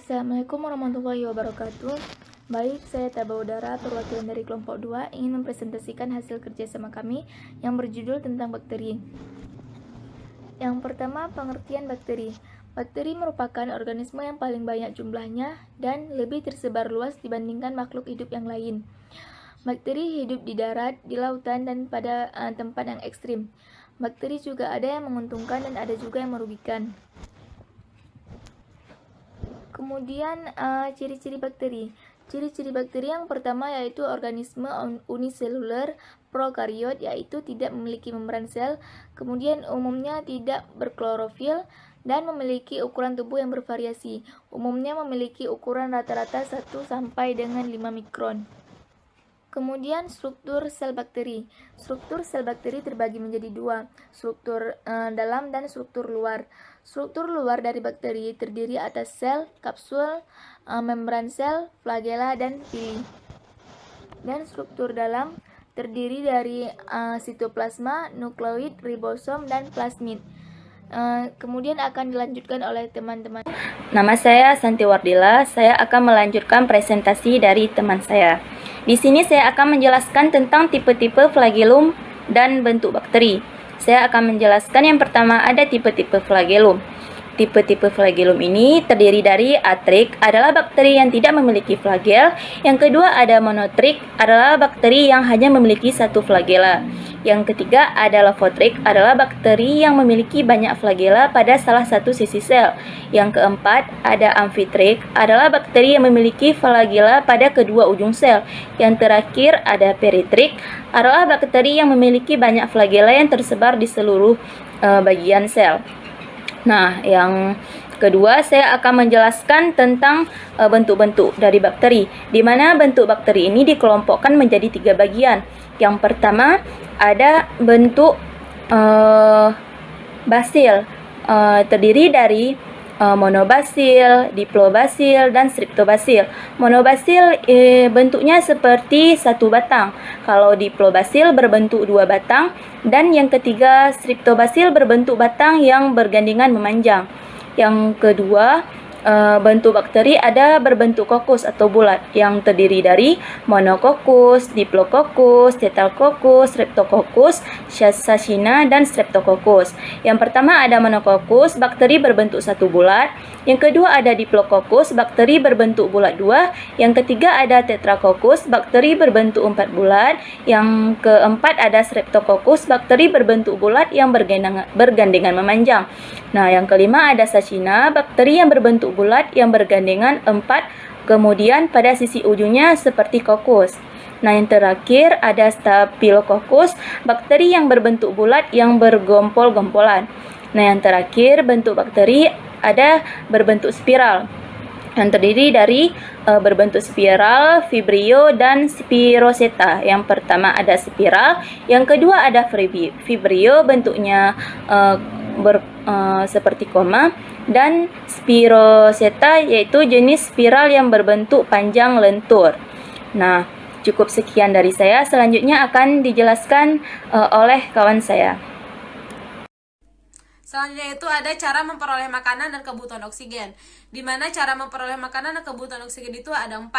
Assalamualaikum warahmatullahi wabarakatuh. Baik, saya Taba Udara, perwakilan dari kelompok 2, ingin mempresentasikan hasil kerjasama kami yang berjudul tentang bakteri. Yang pertama, pengertian bakteri. Bakteri merupakan organisme yang paling banyak jumlahnya dan lebih tersebar luas dibandingkan makhluk hidup yang lain. Bakteri hidup di darat, di lautan, dan pada tempat yang ekstrim. Bakteri juga ada yang menguntungkan dan ada juga yang merugikan. Kemudian ciri-ciri bakteri. Ciri-ciri bakteri yang pertama yaitu organisme uniseluler prokariot, yaitu tidak memiliki membran sel, kemudian umumnya tidak berklorofil dan memiliki ukuran tubuh yang bervariasi. Umumnya memiliki ukuran rata-rata 1 sampai dengan 5 mikron. Kemudian struktur sel bakteri. Struktur sel bakteri terbagi menjadi 2, struktur dalam dan struktur luar. Struktur luar dari bakteri terdiri atas sel, kapsul, membran sel, flagela, dan pili. Dan struktur dalam terdiri dari sitoplasma, nukleoid, ribosom, dan plasmid. Kemudian akan dilanjutkan oleh teman-teman. Nama saya Santi Wardila, saya akan melanjutkan presentasi dari teman saya. Di sini saya akan menjelaskan tentang tipe-tipe flagellum dan bentuk bakteri. Saya akan menjelaskan yang pertama ada tipe-tipe flagellum. Tipe-tipe flagellum ini terdiri dari atrik, adalah bakteri yang tidak memiliki flagel. Yang kedua ada monotrik, adalah bakteri yang hanya memiliki satu flagela. Yang ketiga ada levotrik, adalah bakteri yang memiliki banyak flagela pada salah satu sisi sel. Yang keempat ada amfitrik, adalah bakteri yang memiliki flagela pada kedua ujung sel. Yang terakhir ada peritrik, adalah bakteri yang memiliki banyak flagela yang tersebar di seluruh bagian sel. Nah, yang kedua saya akan menjelaskan tentang bentuk-bentuk dari bakteri, di mana bentuk bakteri ini dikelompokkan menjadi 3 bagian. Yang pertama ada bentuk basil, terdiri dari monobasil, diplobasil, dan streptobasil. Monobasil bentuknya seperti satu batang, kalau diplobasil berbentuk 2 batang, dan yang ketiga streptobasil berbentuk batang yang bergandengan memanjang. Yang kedua bentuk bakteri ada berbentuk kokus atau bulat yang terdiri dari monokokus, diplococcus, tetracoccus, streptococcus, shashina, dan streptococcus. Yang pertama ada monokokus, bakteri berbentuk 1 bulat. Yang kedua ada diplococcus, bakteri berbentuk bulat 2. Yang ketiga ada tetracoccus, bakteri berbentuk 4 bulat. Yang keempat ada streptococcus, bakteri berbentuk bulat yang bergandengan memanjang. Nah, yang kelima ada shashina, bakteri yang berbentuk bulat yang bergandengan 4, kemudian pada sisi ujungnya seperti kokus. Nah, yang terakhir ada staphylococcus, bakteri yang berbentuk bulat yang bergompol-gompolan. Nah, yang terakhir bentuk bakteri ada berbentuk spiral, yang terdiri dari berbentuk spiral, vibrio, dan spiroseta. Yang pertama ada spiral, yang kedua ada vibrio, bentuknya seperti koma, dan spiroseta yaitu jenis spiral yang berbentuk panjang lentur. Nah, cukup sekian dari saya. Selanjutnya akan dijelaskan oleh kawan saya. Selanjutnya itu ada cara memperoleh makanan dan kebutuhan oksigen. Di mana cara memperoleh makanan dan kebutuhan oksigen itu ada 4.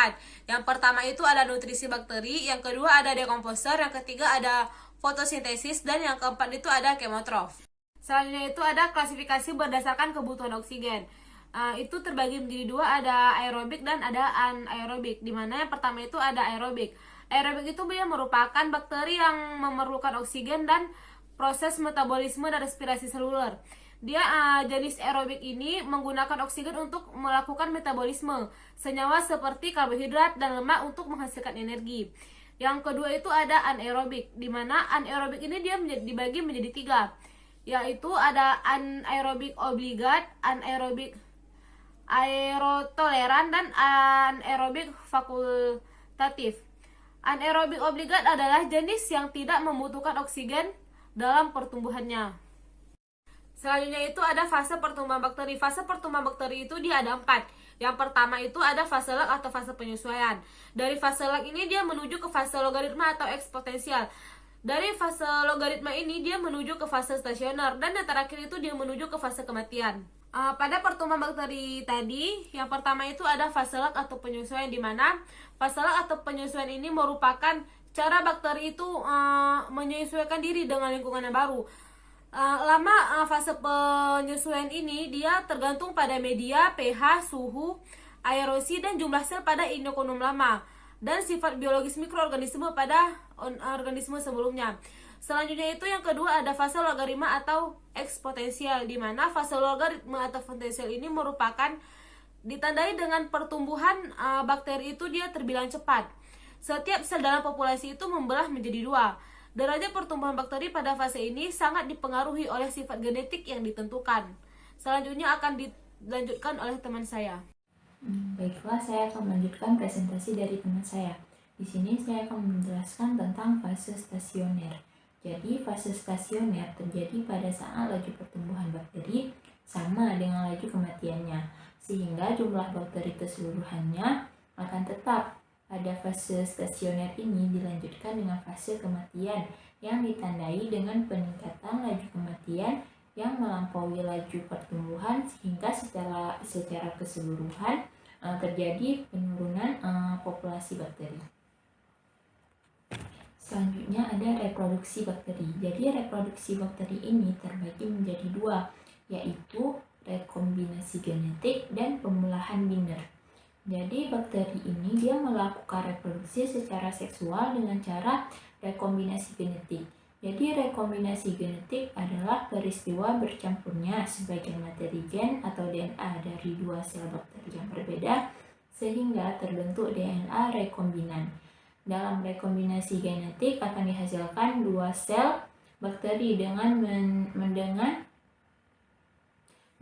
Yang pertama itu ada nutrisi bakteri, yang kedua ada dekomposer, yang ketiga ada fotosintesis, dan yang keempat itu ada kemotrof. Selanjutnya itu ada klasifikasi berdasarkan kebutuhan oksigen. Itu terbagi menjadi 2, ada aerobik dan ada anaerobik. Di mana yang pertama itu ada aerobik. Aerobik itu dia merupakan bakteri yang memerlukan oksigen dan proses metabolisme dan respirasi seluler. Dia jenis aerobik ini menggunakan oksigen untuk melakukan metabolisme senyawa seperti karbohidrat dan lemak untuk menghasilkan energi. Yang kedua itu ada anaerobik, di mana anaerobik ini dia dibagi menjadi 3, yaitu ada anaerobik obligat, anaerobik aerotoleran, dan anaerobik fakultatif. Anaerobik obligat adalah jenis yang tidak membutuhkan oksigen dalam pertumbuhannya. Selanjutnya itu ada fase pertumbuhan bakteri. Fase pertumbuhan bakteri itu dia ada 4. Yang pertama itu ada fase lag atau fase penyesuaian. Dari fase lag ini dia menuju ke fase logaritma atau eksponensial. Dari fase logaritma ini dia menuju ke fase stasioner, dan yang terakhir itu dia menuju ke fase kematian. Pada pertumbuhan bakteri tadi, yang pertama itu ada fase lag atau penyesuaian, di mana fase lag atau penyesuaian ini merupakan cara bakteri itu menyesuaikan diri dengan lingkungan yang baru. Lama fase penyesuaian ini dia tergantung pada media, pH, suhu, aerosi, dan jumlah sel pada inokunum lama, dan sifat biologis mikroorganisme pada organisme sebelumnya. Selanjutnya itu yang kedua ada fase logaritma atau eksponensial, di mana fase logaritma atau eksponensial ini merupakan ditandai dengan pertumbuhan bakteri itu dia terbilang cepat. Setiap sel dalam populasi itu membelah menjadi dua. Derajat pertumbuhan bakteri pada fase ini sangat dipengaruhi oleh sifat genetik yang ditentukan. Selanjutnya akan dilanjutkan oleh teman saya. Baiklah, saya akan melanjutkan presentasi dari teman saya. Di sini saya akan menjelaskan tentang fase stasioner. Jadi, fase stasioner terjadi pada saat laju pertumbuhan bakteri sama dengan laju kematiannya, sehingga jumlah bakteri keseluruhannya akan tetap. Pada fase stasioner ini dilanjutkan dengan fase kematian yang ditandai dengan peningkatan laju kematian yang melampaui laju pertumbuhan, sehingga secara keseluruhan terjadi penurunan populasi bakteri. Selanjutnya ada reproduksi bakteri. Jadi reproduksi bakteri ini terbagi menjadi dua, yaitu rekombinasi genetik dan pembelahan binder. Jadi bakteri ini dia melakukan reproduksi secara seksual dengan cara rekombinasi genetik. Jadi rekombinasi genetik adalah peristiwa bercampurnya sebagian materi gen atau DNA dari dua sel bakteri yang berbeda sehingga terbentuk DNA rekombinan. Dalam rekombinasi genetik akan dihasilkan dua sel bakteri dengan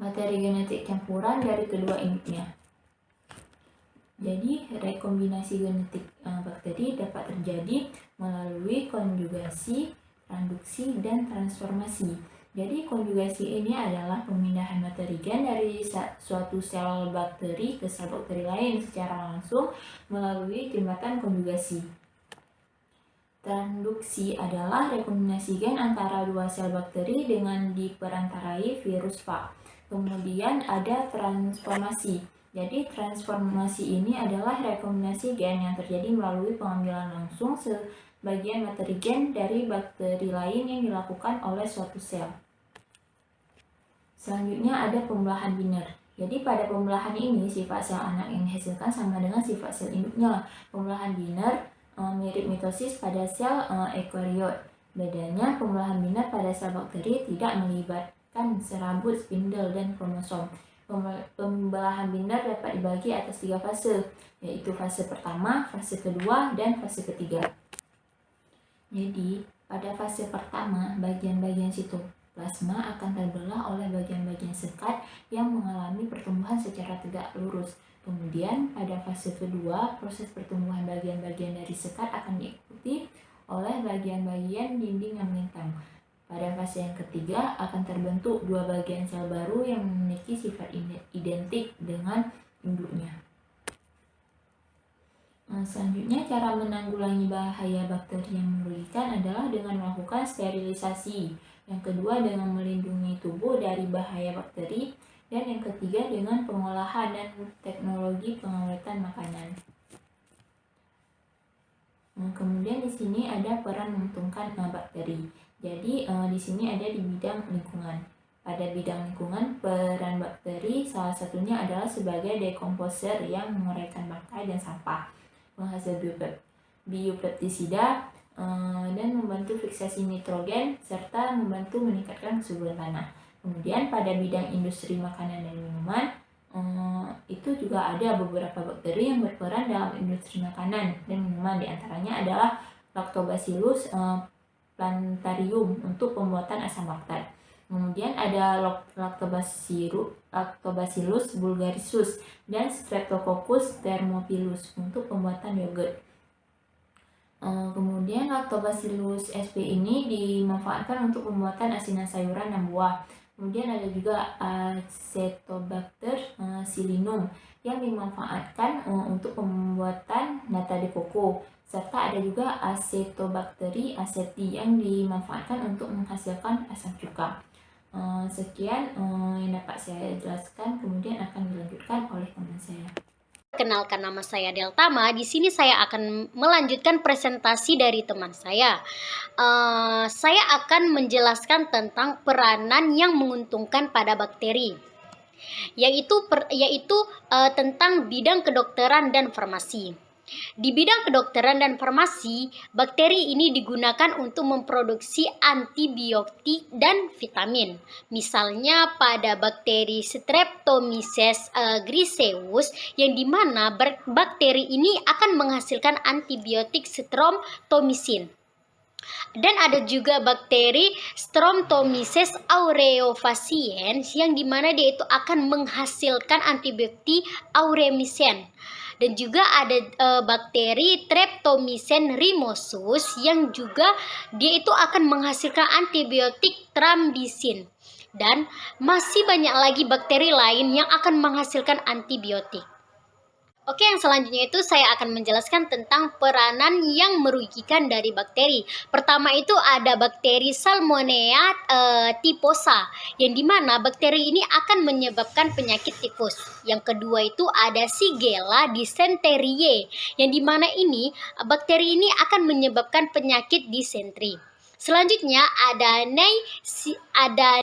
materi genetik campuran dari kedua induknya. Jadi rekombinasi genetik bakteri dapat terjadi melalui konjugasi, transduksi, dan transformasi. Jadi konjugasi ini adalah pemindahan materi gen dari suatu sel bakteri ke sel bakteri lain secara langsung melalui jembatan konjugasi. Transduksi adalah rekombinasi gen antara dua sel bakteri dengan diperantarai virus Pak. Kemudian ada transformasi. Jadi transformasi ini adalah rekombinasi gen yang terjadi melalui pengambilan langsung sebagian materi gen dari bakteri lain yang dilakukan oleh suatu sel. Selanjutnya ada pembelahan binder. Jadi pada pembelahan ini sifat sel anak yang dihasilkan sama dengan sifat sel induknya. Pembelahan binder mirip mitosis pada sel eukariot. Bedanya pembelahan binder pada sel bakteri tidak melibatkan serabut, spindel, dan kromosom. Pembelahan binder dapat dibagi atas 3 fase, yaitu fase pertama, fase kedua, dan fase ketiga. Jadi pada fase pertama bagian-bagian sitoplasma akan terbelah oleh bagian-bagian sekat yang mengalami pertumbuhan secara tegak lurus. Kemudian pada fase kedua, proses pertumbuhan bagian-bagian dari sekat akan diikuti oleh bagian-bagian dinding yang melintang. Pada fase yang ketiga akan terbentuk dua bagian sel baru yang memiliki sifat identik dengan induknya. Selanjutnya, cara menanggulangi bahaya bakteri yang merugikan adalah dengan melakukan sterilisasi. Yang kedua, dengan melindungi tubuh dari bahaya bakteri. Dan yang ketiga, dengan pengolahan dan teknologi pengawetan makanan. Kemudian di sini ada peran menguntungkan bakteri. Jadi di sini ada di bidang lingkungan. Pada bidang lingkungan, peran bakteri salah satunya adalah sebagai dekomposer yang menguraikan bangkai dan sampah, penghasil biopestisida, dan membantu fiksasi nitrogen, serta membantu meningkatkan kesuburan tanah. Kemudian pada bidang industri makanan dan minuman, itu juga ada beberapa bakteri yang berperan dalam industri makanan dan minuman. Di antaranya adalah Lactobacillus plantarum untuk pembuatan asam laktat. Kemudian ada Lactobacillus bulgarisus dan Streptococcus thermophilus untuk pembuatan yogurt. Kemudian Lactobacillus sp ini dimanfaatkan untuk pembuatan asinan sayuran dan buah. Kemudian ada juga Acetobacter pseudomonas yang dimanfaatkan untuk pembuatan nata de coco, serta ada juga Acetobacter aceti yang dimanfaatkan untuk menghasilkan asam cuka. Sekian yang dapat saya jelaskan, kemudian akan dilanjutkan oleh teman saya. Kenalkan, nama saya Deltama. Di sini saya akan melanjutkan presentasi dari teman saya. Saya akan menjelaskan tentang peranan yang menguntungkan pada bakteri, yaitu tentang bidang kedokteran dan farmasi. Di bidang kedokteran dan farmasi, bakteri ini digunakan untuk memproduksi antibiotik dan vitamin. Misalnya pada bakteri Streptomyces griseus, yang dimana bakteri ini akan menghasilkan antibiotik streptomycin. Dan ada juga bakteri Streptomyces aureofaciens, yang dimana dia itu akan menghasilkan antibiotik auremycin. Dan juga ada bakteri Streptomyces rhinosus, yang juga dia itu akan menghasilkan antibiotik thromycin. Dan masih banyak lagi bakteri lain yang akan menghasilkan antibiotik. Oke, yang selanjutnya itu saya akan menjelaskan tentang peranan yang merugikan dari bakteri. Pertama itu ada bakteri Salmonella typhosa, yang dimana bakteri ini akan menyebabkan penyakit tifus. Yang kedua itu ada Shigella dysenteriae, yang dimana ini bakteri ini akan menyebabkan penyakit disentri. Selanjutnya ada